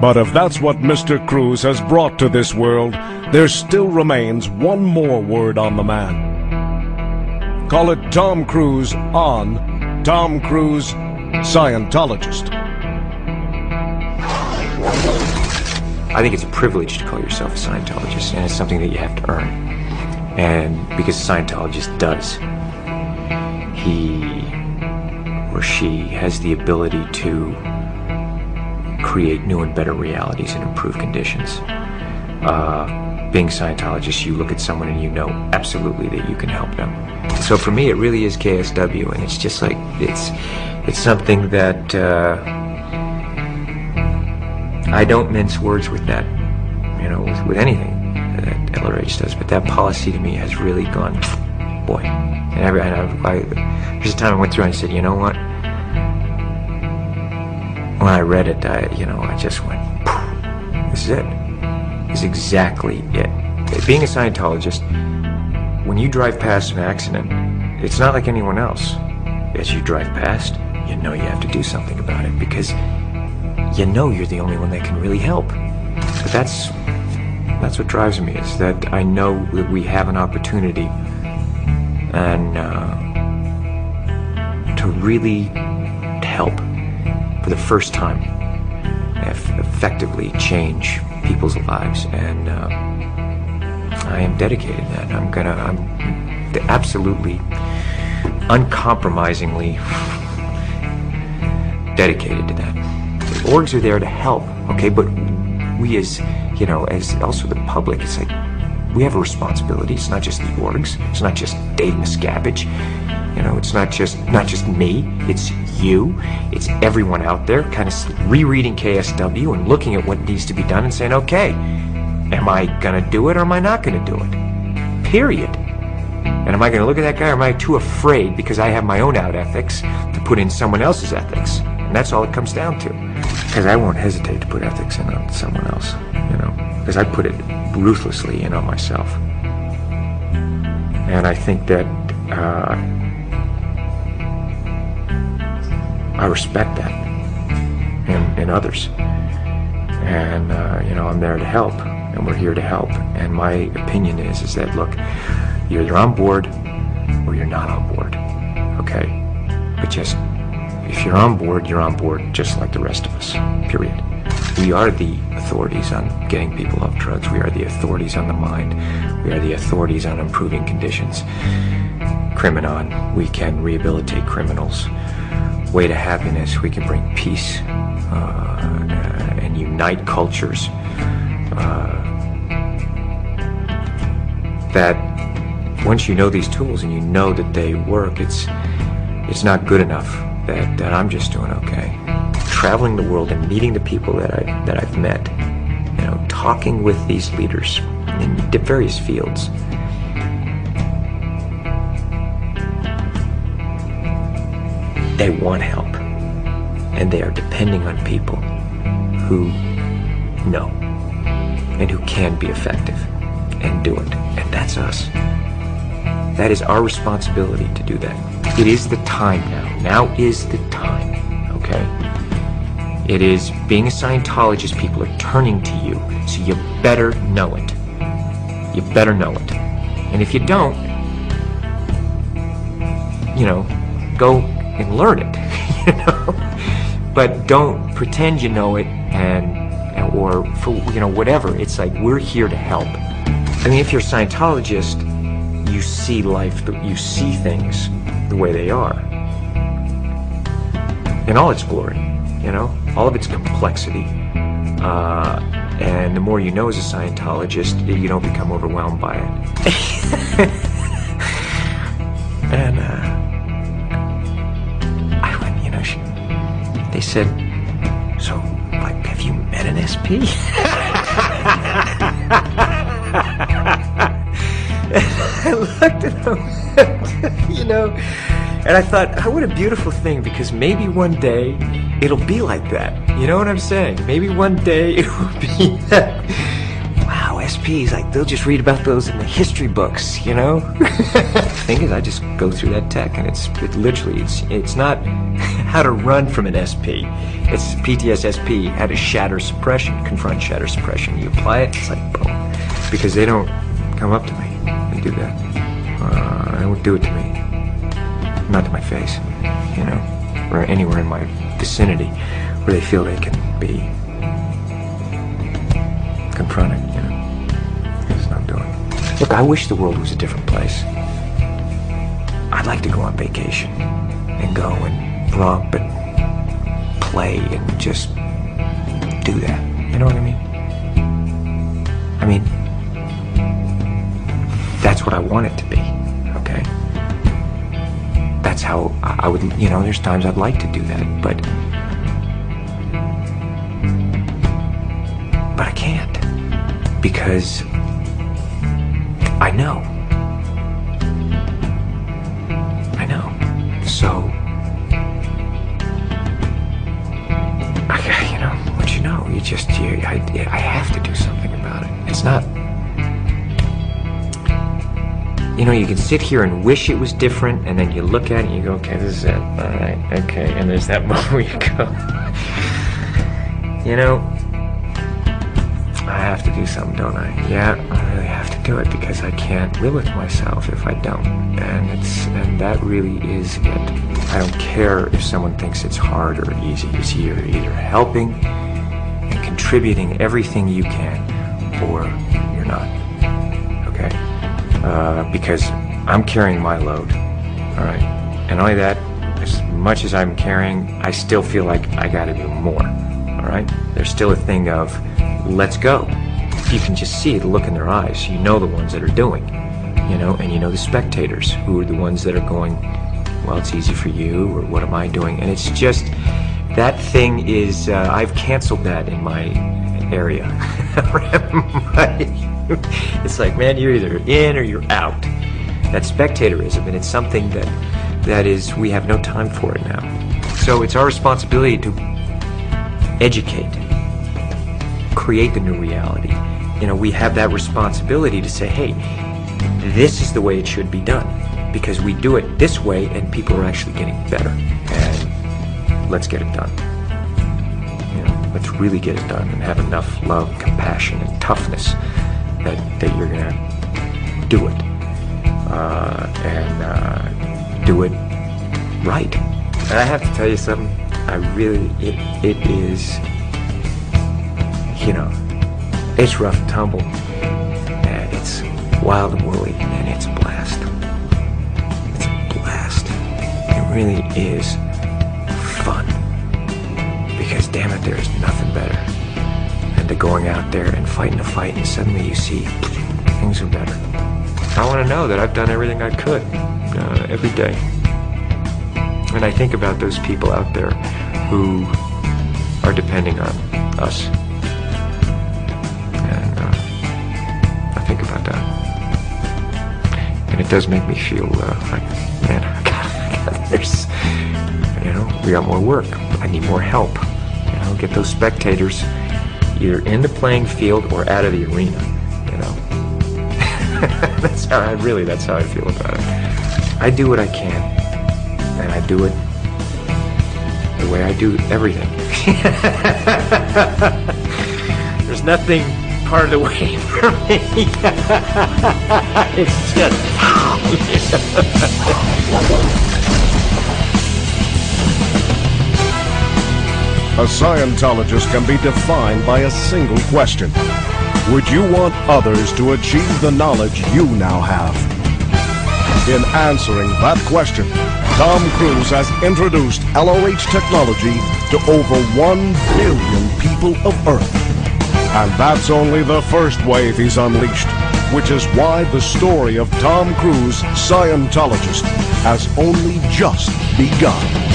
But if that's what Mr. Cruz has brought to this world, there still remains one more word on the man. Call it Tom Cruise on Tom Cruise, Scientologist. I think it's a privilege to call yourself a Scientologist, and it's something that you have to earn. And because a Scientologist does, he or she has the ability to create new and better realities and improve conditions. Being a Scientologist, you look at someone and you know absolutely that you can help them. So for me, it really is KSW, and it's just like, it's something that I don't mince words with that, you know, with anything that LRH does, but that policy to me has really gone, boy. And there's a time I went through and I said, you know what? When I read it, I just went, this is it. This is exactly it. Being a Scientologist, when you drive past an accident, it's not like anyone else. As you drive past, you know you have to do something about it because you know you're the only one that can really help. But that's what drives me, is that I know that we have an opportunity and to really help for the first time, effectively change people's lives, and I am dedicated to that. I'm absolutely, uncompromisingly dedicated to that. The orgs are there to help, okay, but we as also the public, it's like, we have a responsibility. It's not just the orgs, it's not just Dave Miscavige, it's not just me, it's you, it's everyone out there kind of rereading KSW and looking at what needs to be done and saying, okay, am I gonna do it or am I not gonna do it? Period. And am I gonna look at that guy, or am I too afraid because I have my own out ethics to put in someone else's ethics? And that's all it comes down to. Because I won't hesitate to put ethics in on someone else, because I put it ruthlessly in on myself. And I think that I respect that in others. And, I'm there to help, and we're here to help. And my opinion is that, look, you're either on board or you're not on board, okay? But just, if you're on board just like the rest of us, period. We are the authorities on getting people off drugs. We are the authorities on the mind. We are the authorities on improving conditions. Criminon, we can rehabilitate criminals. Way to happiness, we can bring peace and unite cultures. That once you know these tools and you know that they work, it's not good enough that I'm just doing okay. Traveling the world and meeting the people that I've met, talking with these leaders in various fields. They want help, and they are depending on people who know and who can be effective and do it, and that's us. That is our responsibility to do that. It is the time now. Now is the time, okay? It is, being a Scientologist, people are turning to you, so you better know it. You better know it. And if you don't, go and learn it, But don't pretend you know it or for, whatever. It's like, we're here to help. I mean, if you're a Scientologist, you see life, you see things the way they are. In all its glory, all of its complexity. And the more you know as a Scientologist, you don't become overwhelmed by it. And I went, they said, so, like, have you met an SP? I looked at them, and I thought, oh, what a beautiful thing, because maybe one day it'll be like that. You know what I'm saying? Maybe one day it will be that. Wow, SPs, like, they'll just read about those in the history books, you know? The thing is, I just go through that tech, and it's not how to run from an SP. It's PTSSP, how to shatter suppression, confront shatter suppression. You apply it, it's like, boom. Because they don't come up to me and do that. They won't do it to me. Not to my face, you know? Or anywhere in my vicinity where they feel they can be confronted, you know? It's not doing it. Look, I wish the world was a different place. I'd like to go on vacation and go and romp and play and just do that. You know what I mean? I mean, that's what I want it to be, okay? That's how I would, you know, there's times I'd like to do that, but I can't, because I know. So, you know, what you know, I have to do something about it. It's not, you know, you can sit here and wish it was different, and then you look at it and you go, okay, this is it, all right, okay, and there's that moment where you go, you know, I have to do something, don't I? Yeah, I really have to do it, because I can't live with myself if I don't, and that really is it. I don't care if someone thinks it's hard or easy. It's you're either helping and contributing everything you can, or you're not, okay? Because I'm carrying my load, all right? And not only that, as much as I'm carrying, I still feel like I gotta do more, all right? There's still a thing of, let's go. You can just see the look in their eyes. You know the ones that are doing, you know, and you know the spectators who are the ones that are going, well, it's easy for you, or what am I doing? And it's just, that thing is, I've canceled that in my area. It's like, man, you're either in or you're out. That's spectatorism, and it's something that is, we have no time for it now. So it's our responsibility to educate, create the new reality. You know, we have that responsibility to say, hey, this is the way it should be done, because we do it this way and people are actually getting better, and let's get it done. You know, let's really get it done and have enough love, compassion, and toughness that you're gonna do it, and do it right. And I have to tell you something, I really, it is, you know, it's rough and tumble, and it's wild and woolly, and it's a blast. It's a blast. It really is fun, because damn it, there's nothing better than to going out there and fighting a fight, and suddenly you see things are better. I want to know that I've done everything I could every day. And I think about those people out there who are depending on us. And I think about that. And it does make me feel like, man, there's, you know, we got more work. I need more help. You know, get those spectators either in the playing field or out of the arena, you know. That's how I feel about it. I do what I can, and I do it the way I do everything. There's nothing part of the way for me. It's just... A Scientologist can be defined by a single question. Would you want others to achieve the knowledge you now have? In answering that question, Tom Cruise has introduced LOH technology to over 1 billion people of Earth. And that's only the first wave he's unleashed, which is why the story of Tom Cruise, Scientologist, has only just begun.